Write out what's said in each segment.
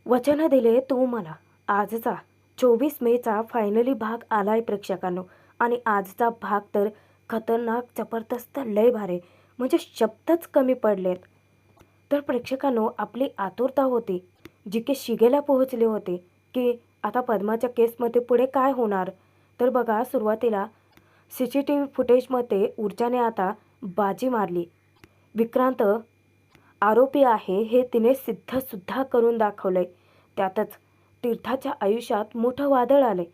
वचन दिले तू मला. आजचा 24 मेचा फायनली भाग आलाय प्रेक्षकांनो. आणि आजचा भाग तर खतरनाक, जबरदस्त, लय भारी, म्हणजे शब्दच कमी पडलेत. तर प्रेक्षकांनो, आपली आतुरता होती, जी की शिगेला पोहोचली होती, की आता पद्माच्या केसमध्ये पुढे काय होणार. तर बघा, सुरुवातीला CCTV फुटेजमध्ये ऊर्जाने आता बाजी मारली. विक्रांत आरोपी आहे हे तिने सिद्धसुद्धा करून दाखवलंय. त्यातच तीर्थाच्या आयुष्यात मोठं वादळ आलंय.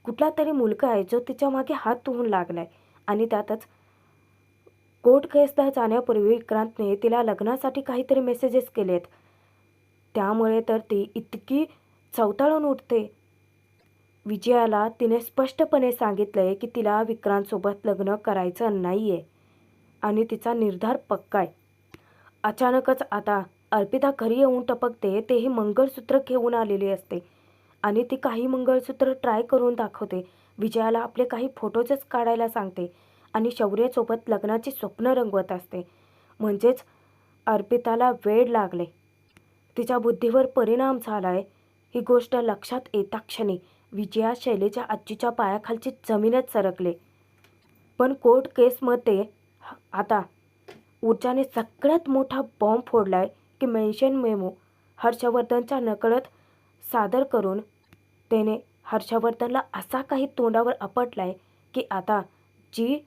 कुठला तरी मुलगा आहे जो तिच्या मागे हात धुवून लागलाय. आणि त्यातच कोर्ट केसला जाण्यापूर्वी विक्रांतने तिला लग्नासाठी काहीतरी मेसेजेस केलेत. त्यामुळे तर ती इतकी चवताळून उठते. विजयाला तिने स्पष्टपणे सांगितलंय की तिला विक्रांतसोबत लग्न करायचं नाहीये आणि तिचा निर्धार पक्का आहे. अचानकच आता अर्पिता घरी येऊन टपकते. तेही मंगळसूत्र घेऊन आलेली असते आणि ती काही मंगळसूत्र ट्राय करून दाखवते. विजयाला आपले काही फोटोजच काढायला सांगते आणि शौर्यसोबत लग्नाची स्वप्न रंगवत असते. म्हणजेच अर्पिताला वेड लागले, तिच्या बुद्धीवर परिणाम झालाय. ही गोष्ट लक्षात येता क्षणी विजया शैलेच्या आजीच्या पायाखालची जमीनच सरकले. पण कोर्ट केसमध्ये आता ऊर्जाने सगळ्यात मोठा बॉम्ब फोडलाय की मेन्शन मेमो हर्षवर्धनच्या नकळत सादर करून त्याने हर्षवर्धनला असा काही तोंडावर आपटलाय की आता जी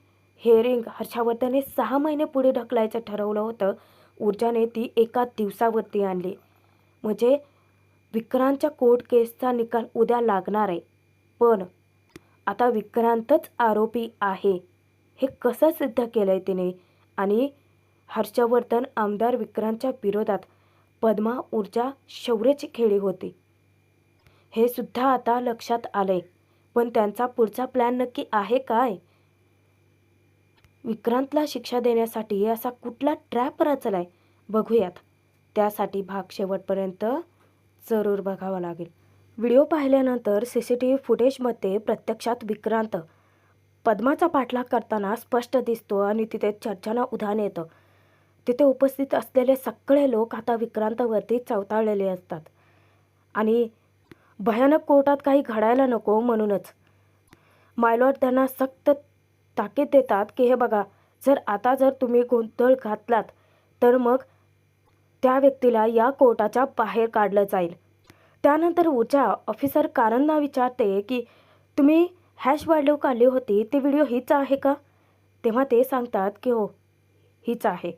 हेअरिंग हर्षवर्धनने 6 महिने पुढे ढकलायचं ठरवलं होतं, ऊर्जाने ती एका दिवसावरती आणली. म्हणजे विक्रांतच्या कोर्ट केसचा निकाल उद्या लागणार आहे. पण आता विक्रांतच आरोपी आहे हे कसं सिद्ध केलंय तिने. आणि हर्षवर्धन आमदार विक्रांतच्या विरोधात पद्मा ऊर्जा शौर्याची खेळी होती हे सुद्धा आता लक्षात आलंय. पण त्यांचा पुढचा प्लॅन नक्की आहे काय? विक्रांतला शिक्षा देण्यासाठी असा कुठला ट्रॅप रचलाय, बघूयात. त्यासाठी भाग शेवटपर्यंत जरूर बघावा लागेल. व्हिडिओ पाहिल्यानंतर CCTV फुटेजमध्ये प्रत्यक्षात विक्रांत पद्माचा पाठलाग करताना स्पष्ट दिसतो आणि तिथे चर्चांना उधाण येतं. तिथे उपस्थित असलेले सगळे लोक आता विक्रांतवरती चवताळलेले असतात आणि भयानक कोर्टात काही घडायला नको म्हणूनच मायलॉर्ड त्यांना सक्त ताकीद देतात की हे बघा, जर तुम्ही गोंधळ घातलात तर मग त्या व्यक्तीला या कोर्टाच्या बाहेर काढलं जाईल. त्यानंतर ऊर्जा ऑफिसर कारणना विचारते की तुम्ही हॅश व्हॅल्यू काढली होती ती व्हिडिओ हीच आहे का? तेव्हा ते सांगतात की हो, हीच आहे.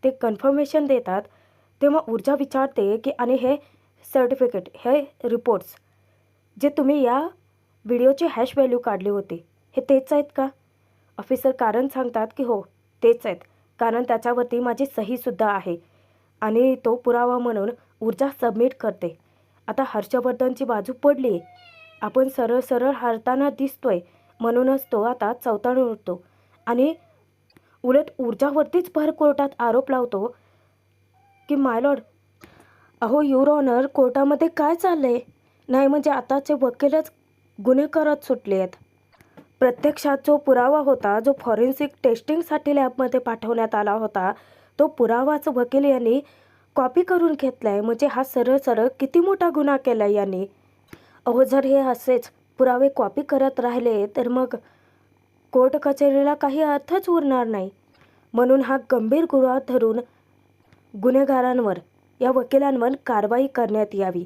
ते कन्फर्मेशन देतात. तेव्हा ऊर्जा विचारते की आणि हे सर्टिफिकेट, हे रिपोर्ट्स जे तुम्ही या व्हिडिओची हॅश व्हॅल्यू काढली होती हे तेच आहेत का? ऑफिसर कारण सांगतात की हो, तेच आहेत, कारण त्याच्यावरती माझी सहीसुद्धा आहे. आणि तो पुरावा म्हणून ऊर्जा सबमिट करते. आता हर्षवर्धनची बाजू पडली. आपण सरळ सरळ हारताना दिसतोय म्हणूनच तो आता चवताळून उठतो आणि उलट ऊर्जावरतीच भर कोर्टात आरोप लावतो की मायलॉर्ड, अहो युअर ऑनर, कोर्टामध्ये काय चाललंय? नाही म्हणजे आताचे वकीलच गुन्हेगारात सुटले आहेत. प्रत्यक्षात जो पुरावा होता, जो फॉरेन्सिक टेस्टिंगसाठी लॅबमध्ये पाठवण्यात आला होता, तो पुरावाच वकील यांनी कॉपी करून घेतलाय. म्हणजे हा सरळ सरळ किती मोठा गुन्हा केला यांनी. अहो, जर हे असेच पुरावे कॉपी करत राहिले तर मग कोर्ट कचेरीला काही अर्थच उरणार नाही. म्हणून हा गंभीर गुन्हा धरून गुन्हेगारांवर, या वकिलांवर कारवाई करण्यात यावी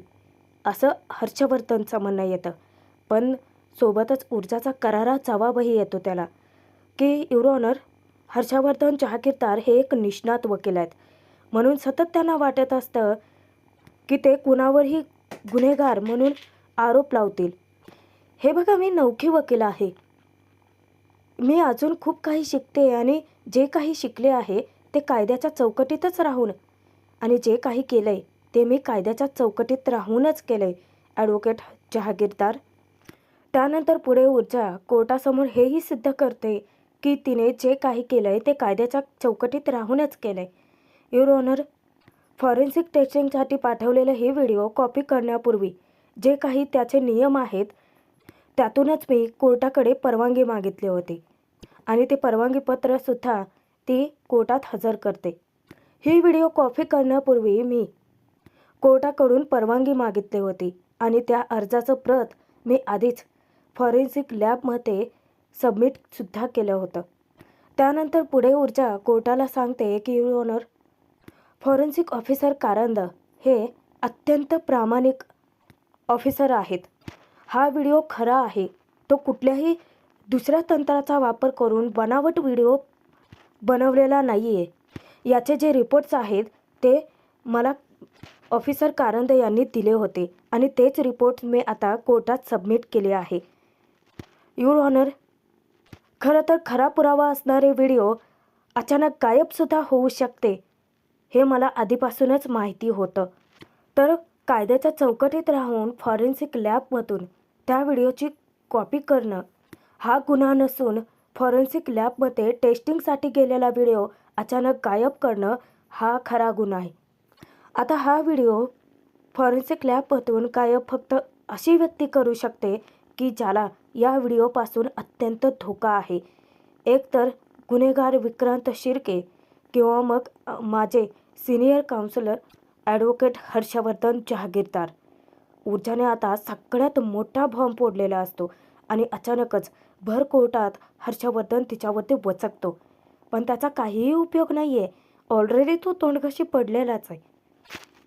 असं हर्षवर्धनचं म्हणणं येतं. पण सोबतच ऊर्जाचा करारा जबाबही येतो त्याला की युअर ऑनर, हर्षवर्धन जहागीरदार हे एक निष्णात वकील आहेत, म्हणून सतत त्यांना वाटत असतं की ते कुणावरही गुन्हेगार म्हणून आरोप लावतील. हे बघा, मी नवखी वकील आहे. मी अजून खूप काही शिकते आणि जे काही शिकले आहे ते कायद्याच्या चौकटीतच राहून, आणि जे काही केलं आहे ते मी कायद्याच्या चौकटीत राहूनच केलं आहे, ॲडव्होकेट जहागीरदार. त्यानंतर पुढे ऊर्जा कोर्टासमोर हेही सिद्ध करते की तिने जे काही केलं आहे ते कायद्याच्या चौकटीत राहूनच केलं आहे. युअर ऑनर, फॉरेन्सिक टेस्टिंगसाठी पाठवलेलं हे व्हिडिओ कॉपी करण्यापूर्वी जे काही त्याचे नियम आहेत त्यातूनच मी कोर्टाकडे परवानगी मागितली होती आणि ते कोर्टाकडून परवानगी मागितली होती आणि त्या अर्जाचं प्रत मी आधीच फॉरेन्सिक लॅबमध्ये सबमिटसुद्धा केलं होतं. त्यानंतर पुढे ऊर्जा कोर्टाला सांगते की युअर ऑनर, फॉरेन्सिक ऑफिसर कारंद हे अत्यंत प्रामाणिक ऑफिसर आहेत. हा व्हिडिओ खरा आहे. तो कुठल्याही दुसऱ्या तंत्राचा वापर करून बनावट व्हिडिओ बनवलेला नाही आहे. याचे जे रिपोर्ट्स आहेत ते मला ऑफिसर कारंद यांनी दिले होते आणि तेच रिपोर्ट्स मी आता कोर्टात सबमिट केले आहे. युअर ऑनर, खरं तर खरा पुरावा असणारे व्हिडिओ अचानक गायबसुद्धा होऊ शकते हे मला आधीपासूनच माहिती होतं. तर कायद्याच्या चौकटीत राहून फॉरेन्सिक लॅबमधून त्या व्हिडिओची कॉपी करणं हा गुन्हा नसून फॉरेन्सिक लॅबमध्ये टेस्टिंगसाठी गेलेला व्हिडिओ अचानक गायब करणं हा खरा गुन्हा आहे. आता हा व्हिडिओ फॉरेन्सिक लॅबमधून गायब फक्त अशी व्यक्ती करू शकते की ज्याला या व्हिडिओपासून अत्यंत धोका आहे. एकतर गुन्हेगार विक्रांत शिर्के किंवा मग माझे senior councillor advocate Harshvardhan Jahagirdar. ऊर्जाने आता सगळ्यात मोठा बॉम्ब फोडलेला असतो आणि अचानकच भर कोर्टात हर्षवर्धन तिच्यावरती वचकतो. पण त्याचा काहीही उपयोग नाही आहे. ऑलरेडी तो तोंडघशी पडलेलाच आहे.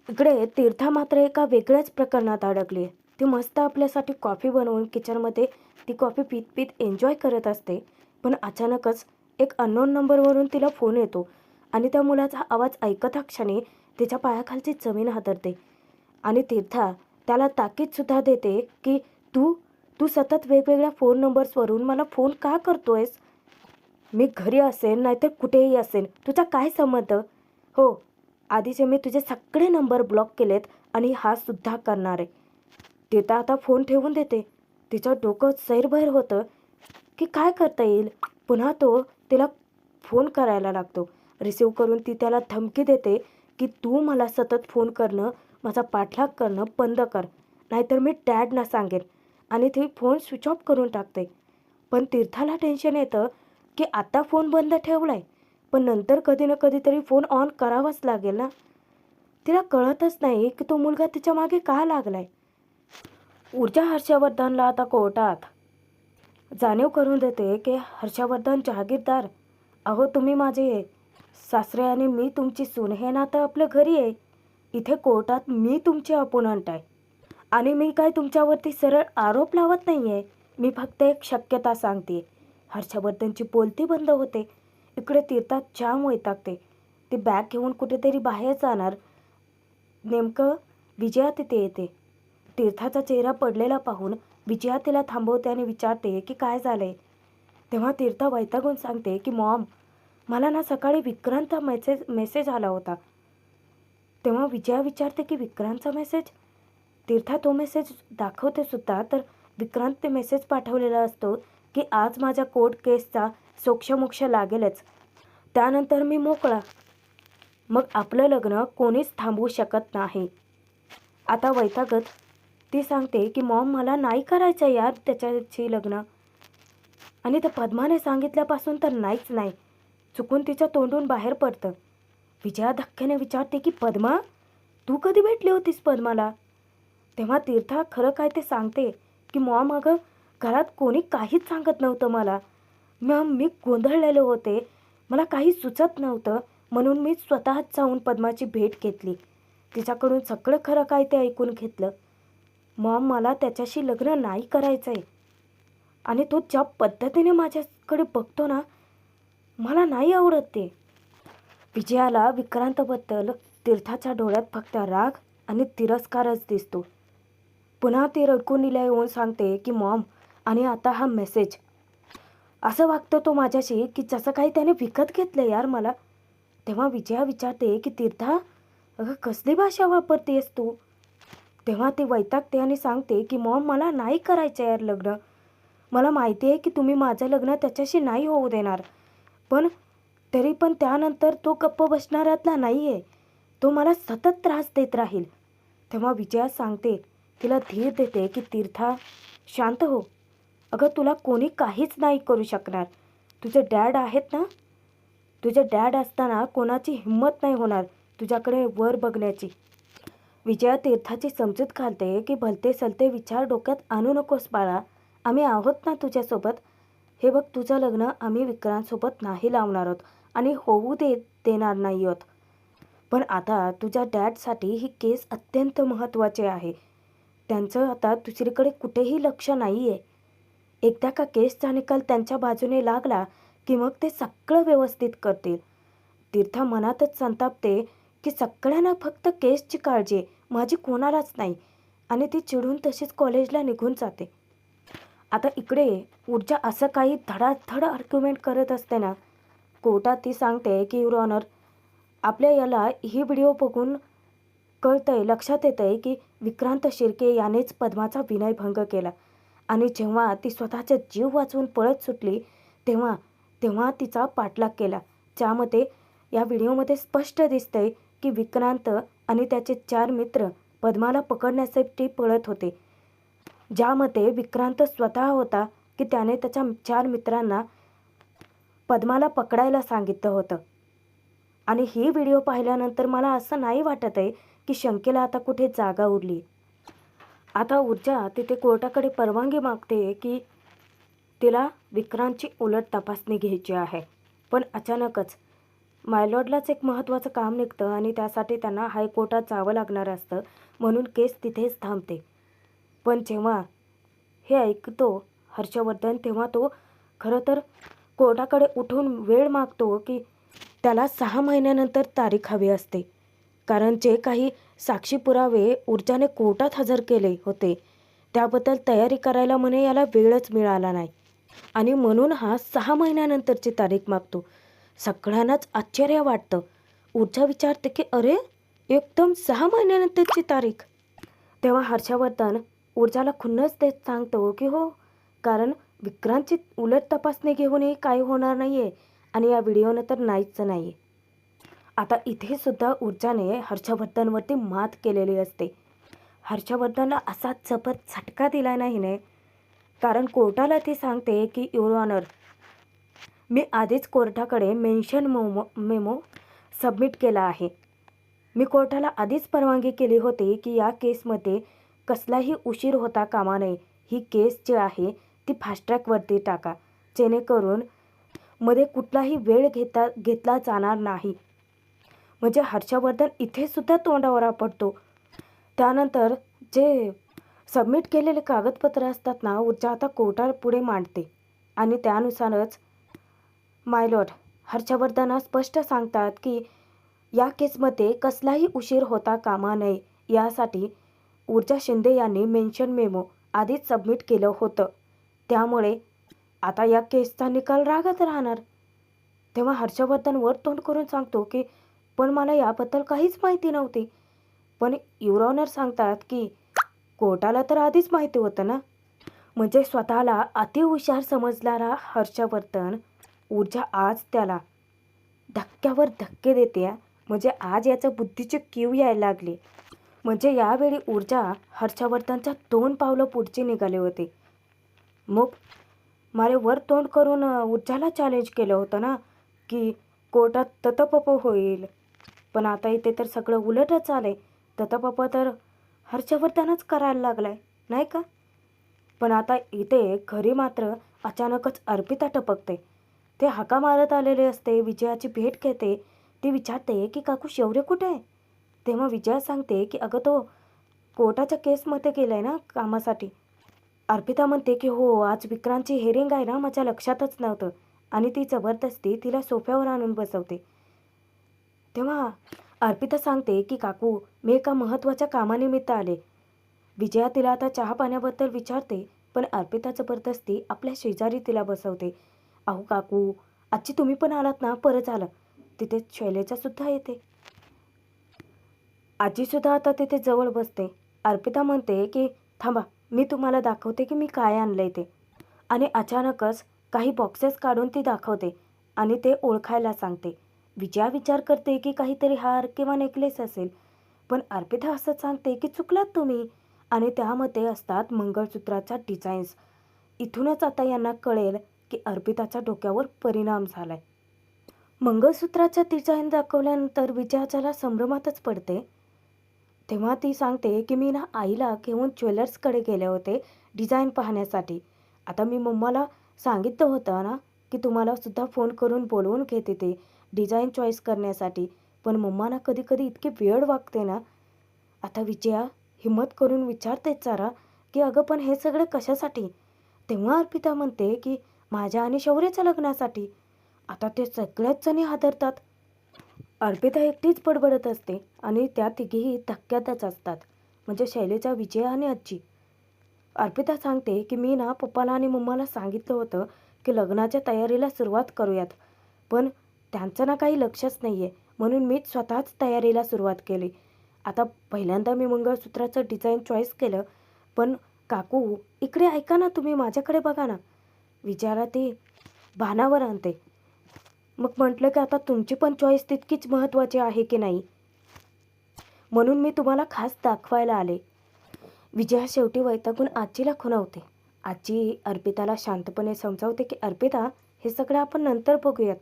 इकडे तीर्था मात्र एका वेगळ्याच प्रकरणात अडकली आहे. ती मस्त आपल्यासाठी कॉफी बनवून किचनमध्ये ती कॉफी पीत पीत एन्जॉय करत असते. पण अचानकच एक अननोन नंबरवरून तिला फोन येतो आणि त्या मुलाचा आवाज ऐकता क्षणी तिच्या पायाखालची जमीन हादरते आणि तीर्था त्याला ताकीदसुद्धा देते की तू सतत वेगवेगळ्या फोन नंबर्सवरून मला फोन का करतोयस? मी घरी असेन नाहीतर कुठेही असेन, तुझा काय संबंध? हो, आधीचे मी तुझे सगळे नंबर ब्लॉक केलेत आणि हा सुद्धा करणार आहे. तीर्था आता फोन ठेवून देते. तिचं डोकं सैरभैर होतं की काय करता येईल. पुन्हा तो तिला फोन करायला लागतो. रिसीव करून ती त्याला धमकी देते की तू मला सतत फोन करणं, माझा पाठलाग करणं बंद कर, नाहीतर मी डॅडना सांगेन. आणि ती फोन स्विच ऑफ करून टाकते. पण तीर्थाला टेन्शन येतं की आता फोन बंद ठेवलाय पण नंतर कधी ना कधीतरी फोन ऑन करावाच लागेल ना. तिला कळतच नाही की तो मुलगा तिच्या मागे का लागलाय. ऊर्जा हर्षवर्धनला आता कोर्टात जाणीव करून देते की हर्षवर्धन जहागीरदार, अहो तुम्ही माझे सासरे आणि मी तुमची सून, हे नातं आपलं घरी आहे. इथे कोर्टात मी तुमचे अपोनंट आहे आणि मी काय तुमच्यावरती सरळ आरोप लावत नाही आहे. मी फक्त एक शक्यता सांगते. हर्षवर्धनची बोलती बंद होते. इकडे तीर्था जाम वैतागते. ती बॅग घेऊन कुठेतरी बाहेर जाणार. नेमकं विजया तिथे येते. तीर्थाचा चेहरा पडलेला पाहून विजया तिला थांबवते आणि विचारते की काय झालंय. तेव्हा तीर्था वैतागून सांगते की मॉम, मला ना सकाळी विक्रांतचा मेसेज आला होता. तेव्हा विजया विचारते की विक्रांतचा मेसेज? तीर्था तो मेसेज दाखवते सुद्धा. तर विक्रांतने मेसेज पाठवलेला असतो की आज माझ्या कोर्ट केसचा सोक्षमोक्ष लागेलच, त्यानंतर मी मोकळा. मग आपलं लग्न कोणीच थांबवू शकत नाही. आता वैतागत ती सांगते की मॉम, मला नाही करायचं यार त्याच्याशी लग्न. आणि त्या पद्माने सांगितल्यापासून तर नाहीच नाही. चुकून तिच्या तोंडून बाहेर पडतं. विजया धक्क्याने विचारते की पद्मा, तू कधी भेटली होतीस पद्माला? तेव्हा तीर्था खरं काय ते सांगते की मॉम, अगं घरात कोणी काहीच सांगत नव्हतं मला. मी गोंधळलेले होते, मला काही सुचत नव्हतं, म्हणून मी स्वतःच जाऊन पद्माची भेट घेतली. तिच्याकडून सगळं खरं काय ते ऐकून घेतलं. मॉम, मला त्याच्याशी लग्न नाही करायचं आहे आणि तो ज्या पद्धतीने माझ्याकडे बघतो ना, मला नाही आवडत ते. विजयाला विक्रांतबद्दल तीर्थाच्या डोळ्यात फक्त राग आणि तिरस्कारच दिसतो. पुन्हा ती रडकुंडीला येऊन सांगते की मॉम, आणि आता हा मेसेज, असं वागतो तो माझ्याशी की जसं काही त्याने विकत घेतलं यार मला. तेव्हा विजया विचारते की तीर्था, अगं कसली भाषा वापरतेस तू? तेव्हा ती वैतागते आणि सांगते की मॉम, मला नाही करायचं यार लग्न. मला माहिती आहे की तुम्ही माझं लग्न त्याच्याशी नाही होऊ देणार, पण तरी पण त्यानंतर तो गप्प बसणारातला नाही आहे. तो मला सतत त्रास देत राहील. तेव्हा विजया सांगते, तिला धीर देते की तीर्था शांत हो. अगं तुला कोणी काहीच नाही करू शकणार. तुझे डॅड आहेत ना. तुझे डॅड असताना कोणाची हिंमत नाही होणार तुझ्याकडे वर बघण्याची. विजया तीर्थाची समजूत घालते की भलते सलते विचार डोक्यात आणू नकोस बाळा, आम्ही आहोत ना तुझ्यासोबत. हे बघ, तुझं लग्न आम्ही विक्रांतसोबत नाही लावणार आहोत आणि होऊ देणार नाही आहोत. पण आता तुझ्या डॅडसाठी ही केस अत्यंत महत्त्वाची आहे. त्यांचं आता दुसरीकडे कुठेही लक्ष नाही आहे. एकदा का केसचा निकाल त्यांच्या बाजूने लागला की मग ते सगळं व्यवस्थित करतील. तीर्था मनातच संतापते की सगळ्यांना फक्त केसची काळजी आहे, माझी कोणालाच नाही. आणि ती चिडून तशीच कॉलेजला निघून जाते. आता इकडे ऊर्जा असं काही धडाधड आर्ग्युमेंट करत असते ना, कोर्टात ती सांगते की युअर ऑनर, आपल्या याला ही व्हिडिओ बघून कळतंय, लक्षात येतंय की विक्रांत शिर्के यानेच पद्माचा विनयभंग केला. आणि जेव्हा ती स्वतःचा जीव वाचवून पळत सुटली तेव्हा तेव्हा तिचा पाठलाग केला. ज्यामध्ये या व्हिडिओमध्ये स्पष्ट दिसतंय की विक्रांत आणि त्याचे 4 मित्र पद्माला पकडण्यासाठी पळत होते. ज्यामध्ये विक्रांत स्वतः होता की त्याने त्याच्या 4 मित्रांना पद्माला पकडायला सांगितलं होतं. आणि ही व्हिडिओ पाहिल्यानंतर मला असं नाही वाटत आहे की शंकेला आता कुठे जागा उरली. आता ऊर्जा तिथे कोर्टाकडे परवानगी मागते की तिला विक्रांतची उलट तपासणी घ्यायची आहे. पण अचानकच मायलॉर्डलाच एक महत्त्वाचं काम निघतं आणि त्यासाठी त्यांना हायकोर्टात जावं लागणार असतं, म्हणून केस तिथेच थांबते. पण जेव्हा हे ऐकतो हर्षवर्धन तेव्हा तो खरं तर कोर्टाकडे उठून वेळ मागतो की त्याला 6 महिन्यानंतर तारीख हवी असते. कारण जे काही साक्षी पुरावे ऊर्जाने कोर्टात हजर केले होते त्याबद्दल तयारी करायला म्हणे याला वेळच मिळाला नाही आणि म्हणून हा 6 महिन्यानंतरची तारीख मागतो. सगळ्यांनाच आश्चर्य वाटतं. ऊर्जा विचारते की अरे, एकदम 6 महिन्यानंतरची तारीख. तेव्हा हर्षवर्धन ऊर्जाला खुन्नस देत सांगतो की हो, कारण विक्रांतची उलट तपासणी घेऊनही काही होणार नाही आहे आणि या व्हिडिओनं तर नाहीच नाही आहे. आता इथे सुद्धा ऊर्जाने हर्षवर्धनवरती मात केलेली असते. हर्षवर्धनला असा जबर झटका दिला नाही ने, कारण कोर्टाला ती सांगते की युअर ऑनर, मी आधीच कोर्टाकडे मेन्शन मेमो सबमिट केला आहे. मी कोर्टाला आधीच परवानगी केली होती की या केसमध्ये कसलाही उशीर होता कामा नये. ही केस जी आहे ती फास्ट ट्रॅकवरती टाका, जेणेकरून मध्ये कुठलाही वेळ घेतला जाणार नाही. म्हणजे हर्षवर्धन इथे सुद्धा तोंडावर पडतो. त्यानंतर जे सबमिट केलेले कागदपत्र असतात ना, ऊर्जा आता कोर्टापुढे मांडते आणि त्यानुसारच मायलॉर्ड हर्षवर्धन स्पष्ट सांगतात की या केसमध्ये कसलाही उशीर होता कामा नये यासाठी ऊर्जा शिंदे यांनी मेन्शन मेमो आधीच सबमिट केलं होतं. त्यामुळे आता या केसचा निकाल रागत राहणार. तेव्हा हर्षवर्धन वर तोंड करून सांगतो की पण मला याबद्दल काहीच माहिती नव्हती. पण युअर ऑनर सांगतात की कोर्टाला तर आधीच माहिती होतं ना. म्हणजे स्वतःला अतिहुशार समजणारा हर्षवर्धन ऊर्जा आज त्याला धक्क्यावर धक्के देते. म्हणजे आज याचं बुद्धीची कीव यायला लागली. म्हणजे यावेळी ऊर्जा हर्षवर्धनच्या 2 पावलं पुढची निघाले होते. मग मारे वर तोंड करून ऊर्जाला चॅलेंज केलं होतं ना की कोर्टात ततपप होईल. पण आता इथे तर सगळं उलटच आलंय. ततपप तर हर्षवर्धनच करायला लागलाय, नाही का? पण आता इथे घरी मात्र अचानकच अर्पिता टपकते. ते हाका मारत आलेले असते. विजयाची भेट घेते. ती विचारते की काकू शौर्य कुठे आहे? तेव्हा विजया सांगते की अगं तो कोर्टाच्या केसमध्ये गेलाय ना कामासाठी. अर्पिता म्हणते की हो, आज विक्रांतची हेअरिंग आहे ना, माझ्या लक्षातच नव्हतं. आणि ती जबरदस्ती तिला सोफ्यावर आणून बसवते. तेव्हा अर्पिता सांगते की काकू, मी एका महत्त्वाच्या कामानिमित्त आले. विजया तिला आता चहा पाण्याबद्दल विचारते, पण अर्पिता जबरदस्ती आपल्या शेजारी तिला बसवते. अहो काकू, आजची तुम्ही पण आलात ना, बरं झालं. तिथे शैलेजा सुद्धा येते. आजीसुद्धा आता तिथे जवळ बसते. अर्पिता म्हणते की थांबा, मी तुम्हाला दाखवते की मी काय आणलंय ते. आणि अचानकच काही बॉक्सेस काढून ती दाखवते आणि ते ओळखायला सांगते. विजया विचार करते की काहीतरी हार किंवा नेकलेस असेल, पण अर्पिता असं सांगते की चुकलात तुम्ही. आणि त्यामध्ये असतात मंगळसूत्राच्या डिझाईन्स. इथूनच आता यांना कळेल की अर्पिताच्या डोक्यावर परिणाम झालाय. मंगळसूत्राच्या डिझाईन दाखवल्यानंतर विजयाच्याला संभ्रमातच पडते. तेव्हा ती सांगते की मी ना आईला घेऊन ज्वेलर्सकडे गेले होते डिझाईन पाहण्यासाठी. आता मी मम्माला सांगितलं होतं ना की तुम्हाला सुद्धा फोन करून बोलवून घेते ते डिझाईन चॉईस करण्यासाठी. पण मम्मा ना कधी कधी इतकी वेळ वागते ना. आता विजया हिम्मत करून विचारतेच जरा की अगं पण हे सगळं कशासाठी? तेव्हा अर्पिता म्हणते की माझ्या आणि शौर्याच्या लग्नासाठी. आता ते सगळ्याच जणी हादरतात. अर्पिता एकटीच बडबडत असते आणि त्या तिघीही धक्क्यातच असतात. म्हणजे शैलेजा, विजया आणि आजी. अर्पिता सांगते की मी ना पप्पाला आणि मम्माला सांगितलं होतं की लग्नाच्या तयारीला सुरुवात करूयात. पण त्यांचं ना काही लक्षच नाही आहे. म्हणून मीच स्वतःच तयारीला सुरुवात केली. आता पहिल्यांदा मी मंगळसूत्राचं डिझाईन चॉईस केलं. पण काकू इकडे ऐका ना, तुम्ही माझ्याकडे बघा ना. विचारा ती भानावर आणते. मग म्हटलं की आता तुमची पण चॉईस तितकीच महत्त्वाची आहे की नाही, म्हणून मी तुम्हाला खास दाखवायला आले. विजया शेवटी वैतागून आजीला खुणावते. आजी अर्पिताला शांतपणे समजावते की अर्पिता हे सगळं आपण नंतर बघूयात.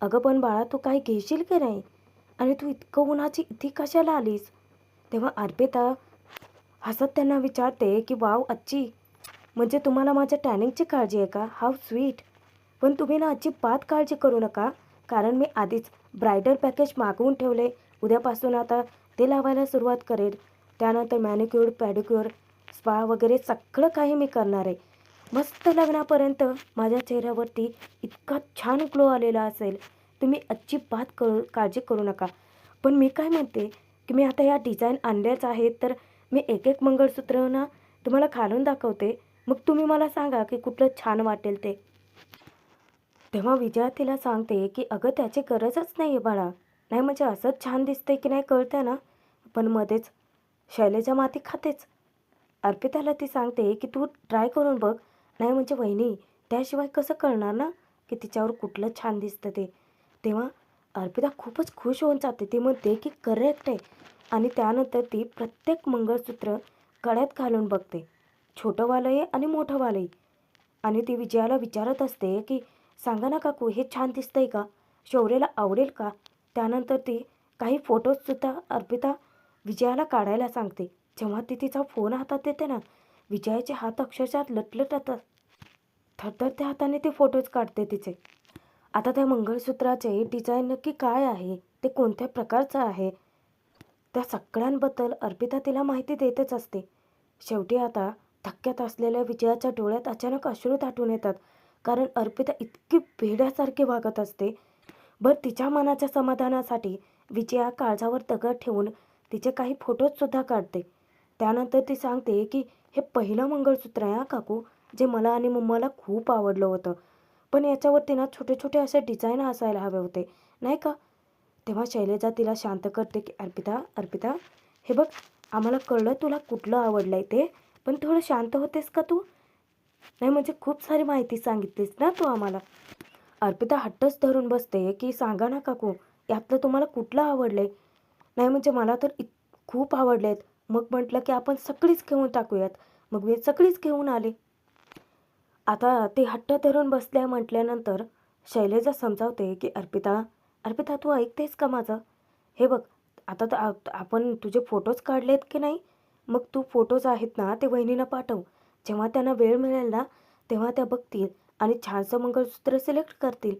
अगं पण बाळा तू काही घेशील की नाही? आणि तू इतकं उन्हाची इथे कशाला आलीस? तेव्हा अर्पिता हसत त्यांना विचारते की वाव आजी, म्हणजे तुम्हाला माझ्या टॅनिंगची काळजी आहे का? How sweet. पण तुम्ही ना अजिबात काळजी करू नका, कारण मी आधीच ब्रायडल पॅकेज मागवून ठेवले. उद्यापासून आता ते लावायला सुरुवात करेल. त्यानंतर मॅनिक्युअर, पॅडिक्युअर, स्पा वगैरे सगळं काही मी करणार आहे. मस्त लग्नापर्यंत माझ्या चेहऱ्यावरती इतका छान ग्लो आलेला असेल. तुम्ही अजिबात काळजी करू नका. पण मी काय म्हणते की मी आता या डिझाईन आणल्याच आहेत, तर मी एक एक मंगळसूत्र ना तुम्हाला घालून दाखवते. मग तुम्ही मला सांगा की कुठलं छान वाटेल ते. तेव्हा विजया तिला सांगते की अगं त्याची गरजच नाही आहे बाळा. नाही म्हणजे असंच छान दिसते की नाही कळतं ना. पण मध्येच शैलेजा माती खातेच. अर्पिताला ती सांगते की तू ट्राय करून बघ. नाही म्हणजे वहिनी, त्याशिवाय कसं कळणार ना की तिच्यावर कुठलं छान दिसतं ते. तेव्हा अर्पिता खूपच खुश होऊन जाते. ती म्हणते की करेक्ट आहे. आणि त्यानंतर ती प्रत्येक मंगळसूत्र गळ्यात घालून बघते, छोटंवालंही आणि मोठंवालंही. आणि ती विजयाला विचारत असते की सांगा ना काकू, हे छान दिसतंय का? शौर्यला आवडेल का? त्यानंतर ती काही फोटोजसुद्धा अर्पिता विजयाला काढायला सांगते. जेव्हा ती तिचा फोन हातात देते ना, विजयाचे हात अक्षरशः लटलटतात. थरथरत्या हाताने ती फोटोज काढते तिचे. आता त्या मंगळसूत्राचे डिझाईन नक्की काय आहे, ते कोणत्या प्रकारचं आहे, त्या सगळ्यांबद्दल अर्पिता तिला माहिती देतच असते. शेवटी आता धक्क्यात असलेल्या विजयाच्या डोळ्यात अचानक अश्रू दाटून येतात. कारण अर्पिता इतकी भेड्यासारखी वागत असते. बरं तिच्या मनाच्या समाधानासाठी विजया काळजावर दगड ठेवून तिचे काही फोटोजसुद्धा काढते. त्यानंतर ती सांगते की हे पहिलं मंगळसूत्र आहे हा काकू, जे मला आणि मम्माला खूप आवडलं होतं. पण याच्यावरती ना छोटे छोटे असे डिझाईन असायला हवे होते, नाही का? तेव्हा शैलेजा तिला शांत करते की अर्पिता अर्पिता हे बघ, आम्हाला कळलं तुला कुठलं आवडलं आहे ते, पण थोडं शांत होतेस का तू? नाही म्हणजे खूप सारी माहिती सांगितलीस ना तू आम्हाला. अर्पिता हट्टच धरून बसते की सांगा ना काकू, यातलं तुम्हाला कुठलं आवडलं आहे? नाही म्हणजे मला तर खूप आवडले आहेत. मग म्हटलं की आपण सगळीच घेऊन टाकूयात. मग मी सगळीच घेऊन आले. आता ते हट्ट धरून बसल्या म्हटल्यानंतर शैलेजा समजावते की अर्पिता अर्पिता तू ऐकतेस का माझं? हे बघ, आता तर आपण तुझे फोटोज काढलेत की नाही? मग तू फोटोज आहेत ना ते वहिनीला पाठव. जेव्हा त्यांना वेळ मिळेल ना तेव्हा त्या बघतील आणि छानसं मंगळसूत्र सिलेक्ट करतील.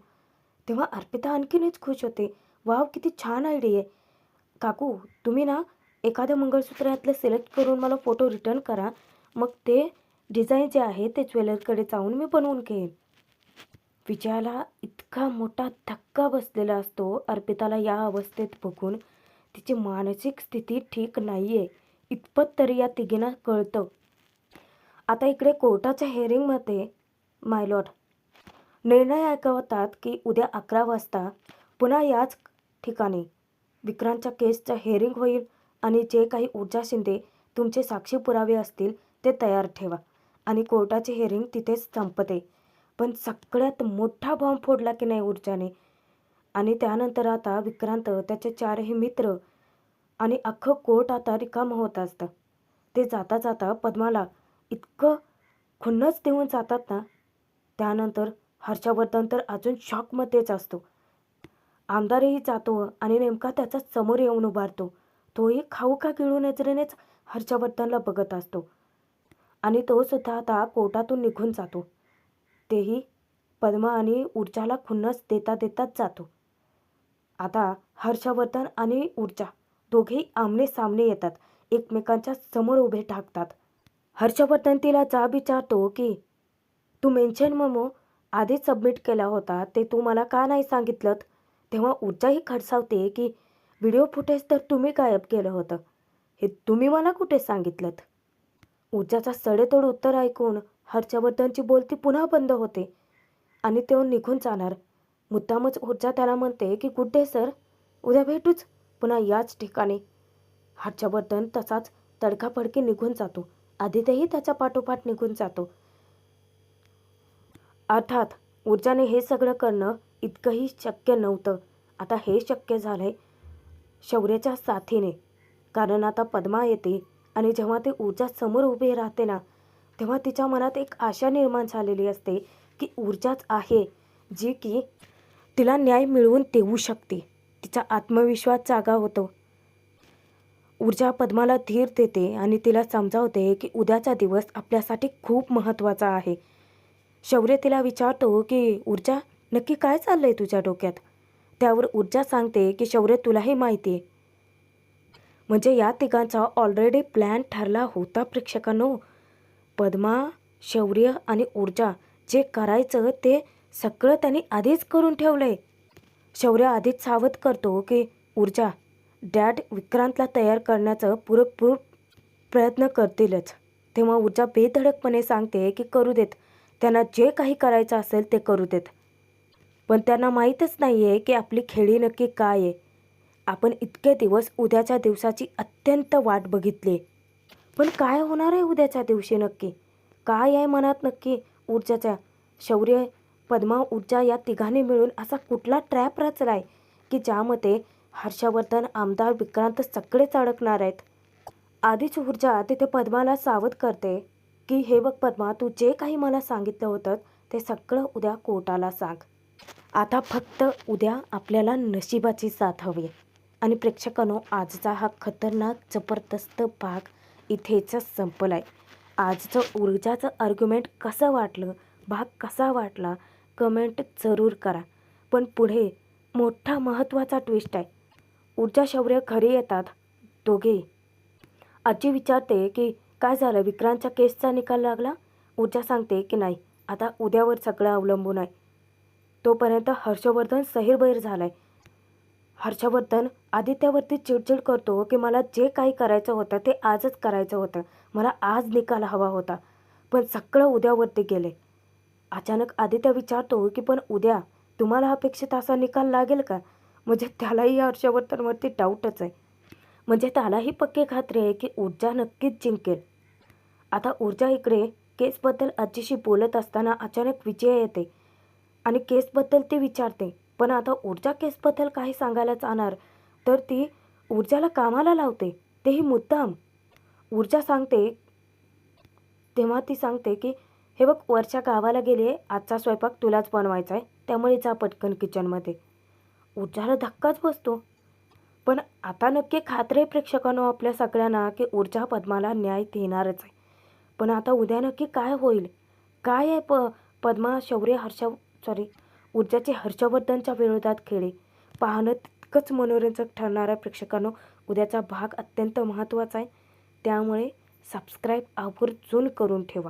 तेव्हा अर्पिता आणखीनच खुश होते. वाव, किती छान आयडिया आहे. काकू तुम्ही ना एखाद्या मंगळसूत्रातलं सिलेक्ट करून मला फोटो रिटर्न करा. मग ते डिझाईन जे आहे ते ज्वेलरकडे जाऊन मी बनवून घेईन. विजयाला इतका मोठा धक्का बसलेला असतो अर्पिताला या अवस्थेत बघून. तिची मानसिक स्थिती ठीक नाही आहे इतपत तरी या तिघींना कळतं. आता इकडे कोर्टाच्या हेअरिंगमध्ये माय लॉर्ड निर्णय ऐकवतात की उद्या 11 वाजता पुन्हा याच ठिकाणी विक्रांतच्या केसचं हेअरिंग होईल आणि जे काही ऊर्जा शिंदे तुमचे साक्षी पुरावे असतील ते तयार ठेवा. आणि कोर्टाचे हेअरिंग तिथेच संपते. पण सगळ्यात मोठा बॉम्ब फोडला की नाही ऊर्जाने. आणि त्यानंतर आता विक्रांत, त्याचे 4ही मित्र आणि अख्खं कोर्ट आता रिकामं होत असतं. ते जाता जाता पद्माला इतकं खुन्नस देऊन जातात ना. त्यानंतर हर्षवर्धन तर अजून शॉकमध्येच असतो. आमदारही जातो आणि नेमका त्याचा समोर येऊन उभारतो. तोही खाऊ का गिळू नजरेनेच हर्षवर्धनला बघत असतो आणि तो सुद्धा आता कोर्टातून निघून जातो. तेही पद्मा आणि ऊर्जाला खुन्नस देता देताच जातो. आता हर्षवर्धन आणि ऊर्जा दोघेही आमने सामने येतात, एकमेकांच्या समोर उभे ठाकतात. हर्षवर्धन तिला जाब विचारतो की तू मेन्शन मेमो आधीच सबमिट केला होता, ते तू मला का नाही सांगितलं? तेव्हा ऊर्जाही खडसावते की व्हिडिओ फुटेज तर तुम्ही गायब केलं होतं, हे तुम्ही मला कुठे सांगितलं? ऊर्जाचा सडेतोड उत्तर ऐकून हर्षवर्धनची बोलती पुन्हा बंद होते आणि तो निघून जाणार. मुद्दामच ऊर्जा त्याला म्हणते की गुड डे सर, उद्या भेटूच पुन्हा याच ठिकाणी. हर्षवर्धन तसाच तडकाफडकी निघून जातो. आदित्यही त्याच्या पाठोपाठ निघून जातो. अर्थात ऊर्जाने हे सगळं करणं इतकंही शक्य नव्हतं. आता हे शक्य झालंय शौर्याच्या साथीने. कारण आता पद्मा येते आणि जेव्हा ती ऊर्जा समोर उभी राहते ना, तेव्हा तिच्या मनात एक आशा निर्माण झालेली असते की ऊर्जाच आहे जी की तिला न्याय मिळवून देऊ शकते. तिचा आत्मविश्वास जागा होतो. ऊर्जा पद्माला धीर देते आणि तिला समजावते की उद्याचा दिवस आपल्यासाठी खूप महत्त्वाचा आहे. शौर्य तिला विचारतो की ऊर्जा, नक्की काय चाललंय तुझ्या डोक्यात? त्यावर ऊर्जा सांगते की शौर्य, तुलाही माहिती आहे. म्हणजे या तिघांचा ऑलरेडी प्लॅन ठरला होता प्रेक्षकांनो. पद्मा, शौर्य आणि ऊर्जा जे करायचं ते सगळं त्यांनी आधीच करून ठेवलंय. शौर्य आधीच सावध करतो की ऊर्जा, डॅड विक्रांतला तयार करण्याचं पुरेपूर प्रयत्न करतीलच. तेव्हा ऊर्जा बेधडकपणे सांगते की करू देत, त्यांना जे काही करायचं असेल ते करू देत. पण त्यांना माहीतच नाही आहे की आपली खेळी नक्की काय आहे. आपण इतके दिवस उद्याच्या दिवसाची अत्यंत वाट बघितली, पण काय होणार आहे उद्याच्या दिवशी नक्की? काय आहे मनात नक्की ऊर्जाच्या? शौर्य, पद्मा, ऊर्जा या तिघांनी मिळून असा कुठला ट्रॅप रचला आहे की ज्यामध्ये हर्षवर्धन, आमदार विक्रांत सगळेच अडकणार आहेत? आधीच ऊर्जा तिथे पद्माला सावध करते की हे बघ पद्मा, तू जे काही मला सांगितलं होतं ते सगळं उद्या कोर्टाला सांग. आता फक्त उद्या आपल्याला नशिबाची साथ हवी. आणि प्रेक्षकांनो, आजचा हा खतरनाक जबरदस्त भाग इथेच संपला आहे. आजचं ऊर्जाचं आर्ग्युमेंट कसं वाटलं, भाग कसा वाटला, कमेंट जरूर करा. पण पुढे मोठा महत्त्वाचा ट्विस्ट आहे. ऊर्जा, शौर्य घरी येतात दोघेही. आजी विचारते की काय झालं, विक्रांतच्या केसचा निकाल लागला? ऊर्जा सांगते की नाही, आता उद्यावर सगळं अवलंबून आहे. तोपर्यंत हर्षवर्धन सहीरबैर झालाय. हर्षवर्धन आदित्यावरती चिडचिड करतो की मला जे काही करायचं होतं ते आजच करायचं होतं, मला आज निकाल हवा होता, पण सगळं उद्यावरती गेले. अचानक आदित्य विचारतो की पण उद्या तुम्हाला अपेक्षित असा निकाल लागेल का? म्हणजे त्यालाही हर्षवर्धनवरती डाऊटच आहे. म्हणजे त्यालाही पक्की खात्री आहे की ऊर्जा नक्कीच जिंकेल. आता ऊर्जा इकडे केसबद्दल आजीशी बोलत असताना अचानक विजय येते आणि केसबद्दल ती विचारते. पण आता ऊर्जा केसबद्दल काही सांगायला जाणार तर ती ऊर्जाला कामाला लावते, तेही मुद्दाम. ऊर्जा सांगते तेव्हा ती सांगते की हे बघ, वरच्या गावाला गेली आहे, आजचा स्वयंपाक तुलाच बनवायचा आहे, त्यामुळे जा पटकन किचनमध्ये. ऊर्जाला धक्काच बसतो. पण आता नक्की खात्री आहे प्रेक्षकांनो आपल्या सगळ्यांना की ऊर्जा पद्माला न्याय देणारच आहे. पण आता उद्या नक्की काय होईल? काय आहे पद्मा, शौर्य, ऊर्जाचे हर्षवर्धनच्या विरोधात खेळी पाहणं तितकंच मनोरंजक ठरणार आहे प्रेक्षकांनो. उद्याचा भाग अत्यंत महत्त्वाचा आहे, त्यामुळे सबस्क्राईब आवर्जून करून ठेवा.